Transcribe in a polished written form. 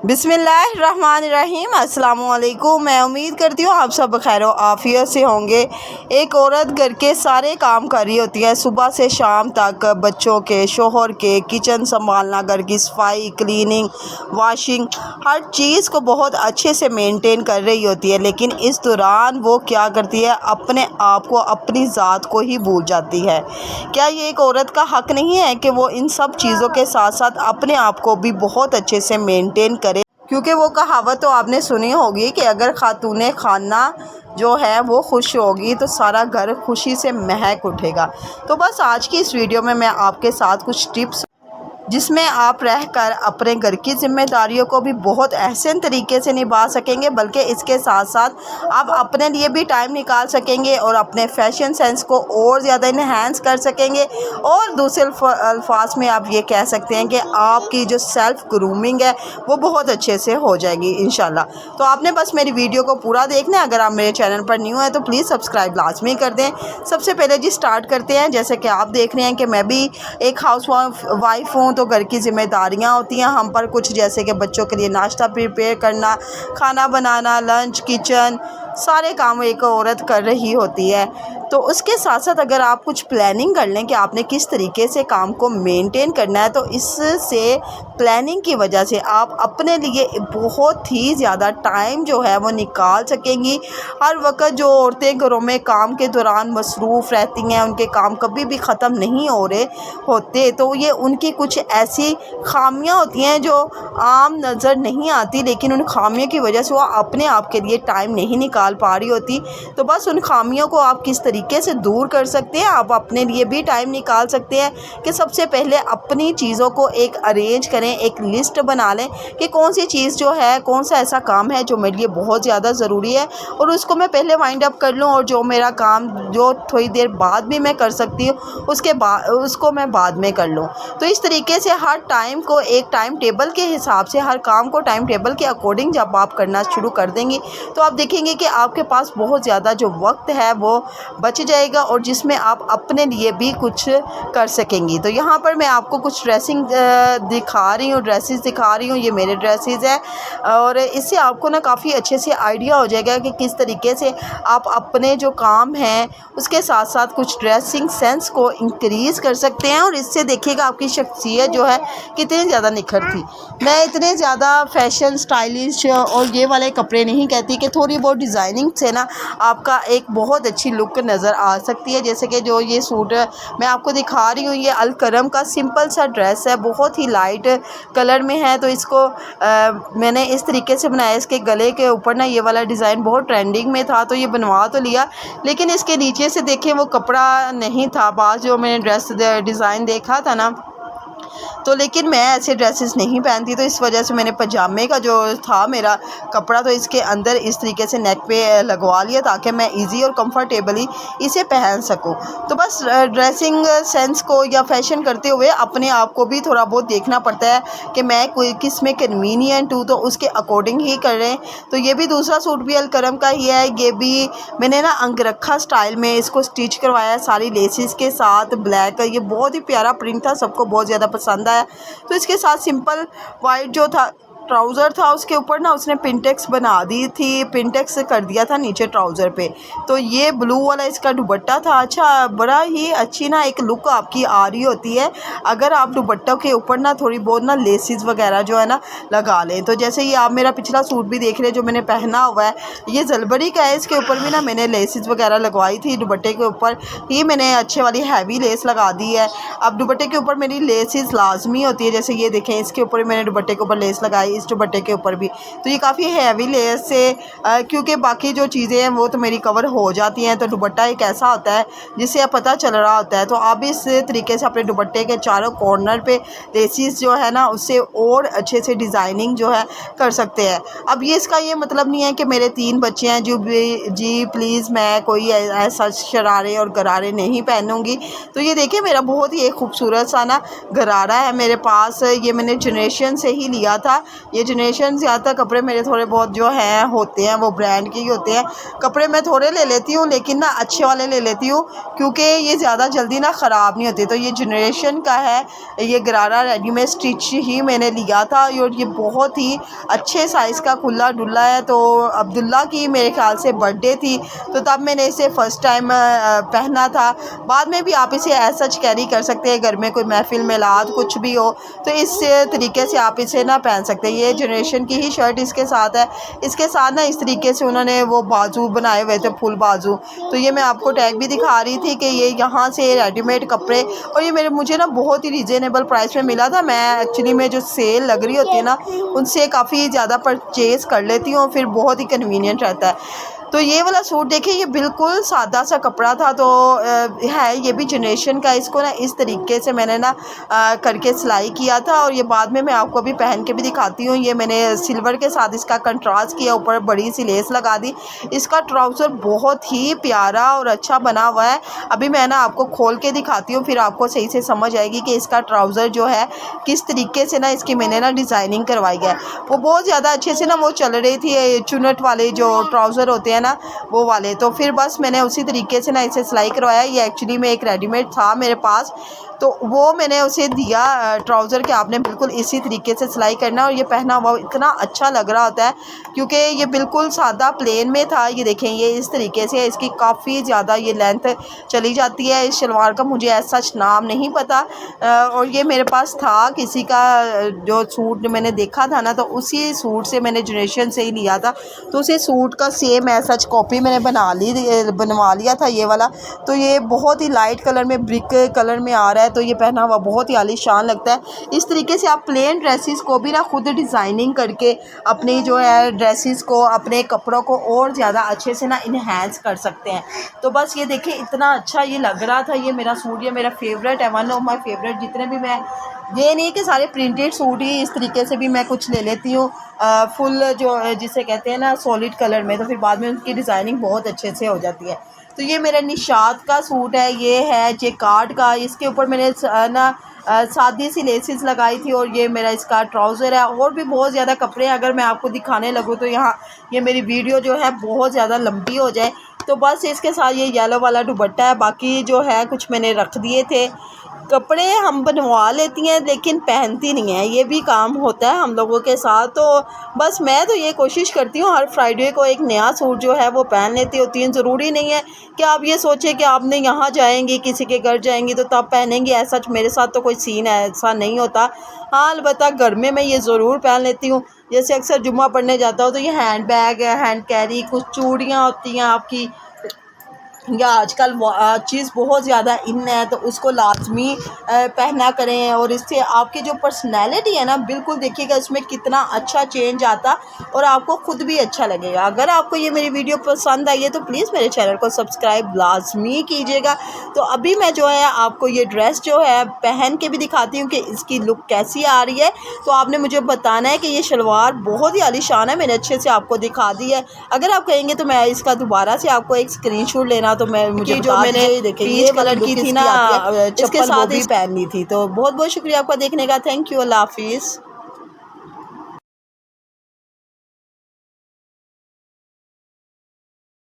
बिस्मिल्लाहिर्रहमानिर्रहीम। अस्सलामुअलैकुम। मैं उम्मीद करती हूँ आप सब खैर आफियत से होंगे। एक औरत घर के सारे काम कर रही होती है, सुबह से शाम तक, बच्चों के, शोहर के, किचन संभालना, घर की सफाई, क्लीनिंग, वॉशिंग, हर चीज़ को बहुत अच्छे से मेंटेन कर रही होती है। लेकिन इस दौरान वो क्या करती है, अपने आप को, अपनी ज़ात को ही भूल जाती है। क्या ये एक औरत का हक़ नहीं है कि वो इन सब चीज़ों के साथ साथ अपने आप को भी बहुत अच्छे से मेंटेन करे? क्योंकि वो कहावत तो आपने सुनी होगी कि अगर खातूने खाना जो है वो खुश होगी तो सारा घर खुशी से महक उठेगा। तो बस आज की इस वीडियो में मैं आपके साथ कुछ टिप्स जिसमें आप रहकर अपने घर की ज़िम्मेदारियों को भी बहुत अहसन तरीके से निभा सकेंगे, बल्कि इसके साथ साथ आप अपने लिए भी टाइम निकाल सकेंगे और अपने फ़ैशन सेंस को और ज़्यादा इन्हेंस कर सकेंगे। और दूसरे अल्फाज में आप ये कह सकते हैं कि आपकी जो सेल्फ़ ग्रूमिंग है वो बहुत अच्छे से हो जाएगी इंशाल्लाह। तो आपने बस मेरी वीडियो को पूरा देखना है। अगर आप मेरे चैनल पर न्यू हैं तो प्लीज़ सब्सक्राइब लाजमी कर दें। सबसे पहले जी स्टार्ट करते हैं। जैसे कि आप देख रहे हैं कि मैं भी एक हाउस वाइफ हूँ, तो घर की ज़िम्मेदारियाँ होती हैं हम पर कुछ, जैसे कि बच्चों के लिए नाश्ता प्रिपेयर करना, खाना बनाना, लंच, किचन, सारे काम एक औरत कर रही होती है। तो उसके साथ साथ अगर आप कुछ प्लानिंग कर लें कि आपने किस तरीके से काम को मेंटेन करना है, तो इससे प्लानिंग की वजह से आप अपने लिए बहुत ही ज़्यादा टाइम जो है वो निकाल सकेंगी। हर वक्त जो औरतें घरों में काम के दौरान मसरूफ़ रहती हैं, उनके काम कभी भी ख़त्म नहीं हो रहे होते, तो ये उनकी कुछ ऐसी ख़ामियाँ होती हैं जो आम नज़र नहीं आती, लेकिन उन ख़ामियों की वजह से वो अपने आप के लिए टाइम नहीं निकाल पा रही होती। तो बस उन ख़ामियों को आप किस तरीके से दूर कर सकते हैं, आप अपने लिए भी टाइम निकाल सकते हैं कि सबसे पहले अपनी चीज़ों को एक अरेंज करें, एक लिस्ट बना लें कि कौन सी चीज़ जो है, कौन सा ऐसा काम है जो मेरे लिए बहुत ज़्यादा ज़रूरी है और उसको मैं पहले वाइंड अप कर लूँ, और जो मेरा काम जो थोड़ी देर बाद भी मैं कर सकती हूँ उसके बाद उसको मैं बाद में कर लूँ। तो इस तरीके से हर टाइम को एक टाइम टेबल के हिसाब से, हर काम को टाइम टेबल के अकॉर्डिंग जब आप करना शुरू कर देंगी तो आप देखेंगे कि आपके पास बहुत ज़्यादा जो वक्त है वो बच जाएगा और जिसमें आप अपने लिए भी कुछ कर सकेंगी। तो यहाँ पर मैं आपको कुछ ड्रेसिंग दिखा रही हूँ, ड्रेसेस दिखा रही हूँ। ये मेरे ड्रेसेस हैं और इससे आपको ना काफ़ी अच्छे से आइडिया हो जाएगा कि किस तरीके से आप अपने जो काम हैं उसके साथ साथ कुछ ड्रेसिंग सेंस को इंक्रीज़ कर सकते हैं। और इससे देखिएगा आपकी शख्सियत जो है कितनी ज़्यादा निखरती। मैं इतने ज़्यादा फैशन स्टाइलिश और ये वाले कपड़े नहीं कहती कि थोड़ी बहुत डिज़ाइनिंग से ना आपका एक बहुत अच्छी लुक नज़र आ सकती है। जैसे कि जो ये सूट मैं आपको दिखा रही हूँ, ये अलकरम का सिंपल सा ड्रेस है, बहुत ही लाइट कलर में है। तो इसको मैंने इस तरीके से बनाया। इसके गले के ऊपर ना ये वाला डिज़ाइन बहुत ट्रेंडिंग में था तो ये बनवा तो लिया, लेकिन इसके नीचे से देखें वो कपड़ा नहीं था। बाद जो मैंने ड्रेस डिज़ाइन देखा था ना, तो लेकिन मैं ऐसे ड्रेसेस नहीं पहनती, तो इस वजह से मैंने पजामे का जो था मेरा कपड़ा तो इसके अंदर इस तरीके से नेक पे लगवा लिया ताकि मैं इजी और कंफर्टेबली इसे पहन सकूं। तो बस ड्रेसिंग सेंस को या फैशन करते हुए अपने आप को भी थोड़ा बहुत देखना पड़ता है कि मैं कोई किस में कन्वीनियंट हूँ, तो उसके अकॉर्डिंग ही कर रहे हैं। तो ये भी दूसरा सूट भी अलकरम का ही है। ये भी मैंने ना अंगरखा स्टाइल में इसको स्टिच करवाया सारी लेसिस के साथ, ब्लैक। ये बहुत ही प्यारा प्रिंट था, सबको बहुत ज़्यादा पसंद आया। तो इसके साथ सिंपल वाइट जो था ट्राउज़र था, उसके ऊपर ना उसने पिंटेक्स बना दी थी, पिंटेक्स कर दिया था नीचे ट्राउज़र पे। तो ये ब्लू वाला इसका दुपट्टा था। अच्छा, बड़ा ही अच्छी ना एक लुक आपकी आ रही होती है अगर आप दुपट्टों के ऊपर ना थोड़ी बहुत ना लेसिस वगैरह जो है ना लगा लें। तो जैसे ये आप मेरा पिछला सूट भी देख रहे हैं जो मैंने पहना हुआ है, ये जलबरी का है। इसके ऊपर भी ना मैंने लेसिस वगैरह लगवाई थी, दुपट्टे के ऊपर ही मैंने अच्छे वाली हैवी लेस लगा दी है। अब दुपट्टे के ऊपर मेरी लेसिस लाजमी होती है। जैसे ये देखें, इसके ऊपर मैंने दुपट्टे के ऊपर लेस लगाई, इस दुपट्टे के ऊपर भी। तो ये काफ़ी हैवी लेस से क्योंकि बाकी जो चीज़ें हैं वो तो मेरी कवर हो जाती हैं, तो दुपट्टा एक ऐसा होता है जिससे पता चल रहा होता है। तो आप इस तरीके से अपने दुपट्टे के चारों कॉर्नर पे लेसिस जो है ना उससे और अच्छे से डिज़ाइनिंग जो है कर सकते हैं। अब ये इसका ये मतलब नहीं है कि मेरे 3 बच्चे हैं जो जी प्लीज़ मैं कोई ऐसा शरारे और गरारे नहीं पहनूंगी। तो ये देखिए मेरा बहुत ही एक खूबसूरत सा ना गरारा है मेरे पास, ये मैंने जनरेशन से ही लिया था। ये जनरेशन ज़्यादातर कपड़े मेरे थोड़े बहुत जो हैं होते हैं वो ब्रांड के ही होते हैं। कपड़े मैं थोड़े ले लेती हूँ लेकिन ना अच्छे वाले ले लेती हूँ क्योंकि ये ज़्यादा जल्दी ना ख़राब नहीं होते। तो ये जनरेशन का है, ये गरारा रेडीमेड स्टिच ही मैंने लिया था और ये बहुत ही अच्छे साइज़ का खुला डुल्ला है। तो अब्दुल्ला की मेरे ख्याल से बर्थडे थी तो तब मैंने इसे फ़र्स्ट टाइम पहना था। बाद में भी आप इसे एज सच कैरी कर सकते हैं, घर में कोई महफिल मिलाद कुछ भी हो तो इस तरीके से आप इसे ना पहन सकते हैं। ये जनरेशन की ही शर्ट इसके साथ है। इसके साथ ना इस तरीके से उन्होंने वो बाजू बनाए हुए थे, फुल बाजू। तो ये मैं आपको टैग भी दिखा रही थी कि ये यहाँ से रेडीमेड कपड़े, और ये मुझे ना बहुत ही रीज़नेबल प्राइस में मिला था। मैं एक्चुअली में जो सेल लग रही होती है ना उनसे काफ़ी ज़्यादा परचेज़ कर लेती हूँ, फिर बहुत ही कन्वीनियंट रहता है। तो ये वाला सूट देखिए, ये बिल्कुल सादा सा कपड़ा था। तो है ये भी जनरेशन का। इसको ना इस तरीके से मैंने ना करके सिलाई किया था और ये बाद में मैं आपको अभी पहन के भी दिखाती हूँ। ये मैंने सिल्वर के साथ इसका कंट्रास्ट किया, ऊपर बड़ी सी लेस लगा दी। इसका ट्राउज़र बहुत ही प्यारा और अच्छा बना हुआ है। अभी मैं ना आपको खोल के दिखाती हूँ, फिर आपको सही से समझ आएगी कि इसका ट्राउज़र जो है किस तरीके से ना इसकी मैंने ना डिज़ाइनिंग करवाई है। वो बहुत ज़्यादा अच्छे से ना वो चल रही थी, चुनट वाले जो ट्राउज़र होते हैं ना वो वाले। तो फिर बस मैंने उसी तरीके से ना इसे सिलाई करवाया। ये एक्चुअली में एक रेडीमेड था मेरे पास, तो वो मैंने उसे दिया ट्राउज़र के आपने बिल्कुल इसी तरीके से सिलाई करना। और ये पहना हुआ इतना अच्छा लग रहा होता है क्योंकि ये बिल्कुल सादा प्लेन में था। ये देखें, ये इस तरीके से इसकी काफ़ी ज़्यादा ये लेंथ चली जाती है। इस शलवार का मुझे ऐसा सच नाम नहीं पता, और ये मेरे पास था किसी का जो सूट मैंने देखा था ना, तो उसी सूट से मैंने जनरेशन से ही लिया था। तो उसी सूट का सेम ऐसा कॉपी मैंने बनवा लिया था ये वाला। तो ये बहुत ही लाइट कलर में, ब्रिक कलर में आ रहा है। तो ये पहना हुआ बहुत ही आलीशान लगता है। इस तरीके से आप प्लेन ड्रेसेस को भी ना खुद डिज़ाइनिंग करके अपनी जो है ड्रेसेस को, अपने कपड़ों को और ज़्यादा अच्छे से ना इन्हेंस कर सकते हैं। तो बस ये देखिए, इतना अच्छा ये लग रहा था। ये मेरा सूट, ये मेरा फेवरेट है, वन ऑफ माई फेवरेट। जितने भी मैं, ये नहीं कि सारे प्रिंटेड सूट ही, इस तरीके से भी मैं कुछ ले लेती हूँ फुल जो जिसे कहते हैं ना सॉलिड कलर में, तो फिर बाद में उनकी डिज़ाइनिंग बहुत अच्छे से हो जाती है। तो ये मेरा निशात का सूट है, ये है जेकार्ड का। इसके ऊपर मैंने ना सादी सी लेसिस लगाई थी और ये मेरा इसका ट्राउज़र है। और भी बहुत ज़्यादा कपड़े हैं, अगर मैं आपको दिखाने लगूँ तो यहाँ ये मेरी वीडियो जो है बहुत ज़्यादा लंबी हो जाए। तो बस इसके साथ ये येलो वाला दुपट्टा है, बाकी जो है कुछ मैंने रख दिए थे। कपड़े हम बनवा लेती हैं लेकिन पहनती नहीं हैं, ये भी काम होता है हम लोगों के साथ। तो बस मैं तो ये कोशिश करती हूँ हर फ्राइडे को एक नया सूट जो है वो पहन लेती होती हूँ। ज़रूरी नहीं है कि आप ये सोचें कि आपने यहाँ जाएंगी, किसी के घर जाएंगी तो तब पहनेंगी। ऐसा मेरे साथ तो कोई सीन ऐसा नहीं होता। हाँ, अलबत्ता घर में मैं ये ज़रूर पहन लेती हूँ। जैसे अक्सर जुम्मा पढ़ने जाता हूँ तो ये हैंड बैग है, हैंड कैरी, कुछ चूड़ियाँ होती हैं आपकी, या आजकल चीज़ बहुत ज़्यादा इन है तो उसको लाजमी पहना करें। और इससे आपकी जो पर्सनैलिटी है ना, बिल्कुल देखिएगा इसमें कितना अच्छा चेंज आता और आपको ख़ुद भी अच्छा लगेगा। अगर आपको ये मेरी वीडियो पसंद आई है तो प्लीज़ मेरे चैनल को सब्सक्राइब लाजमी कीजिएगा। तो अभी मैं जो है आपको ये ड्रेस जो है पहन के भी दिखाती हूँ कि इसकी लुक कैसी आ रही है। तो आपने मुझे बताना है कि ये शलवार बहुत ही आलीशान है, मैंने अच्छे से आपको दिखा दी है। अगर आप कहेंगे तो मैं इसका दोबारा से आपको एक स्क्रीनशॉट लेना, तो मैं मुझे जो मैंने पीच कलर की थी ना इसके साथ ही पहननी थी। तो बहुत बहुत शुक्रिया आपका देखने का। थैंक यू, अल्लाह हाफिज़।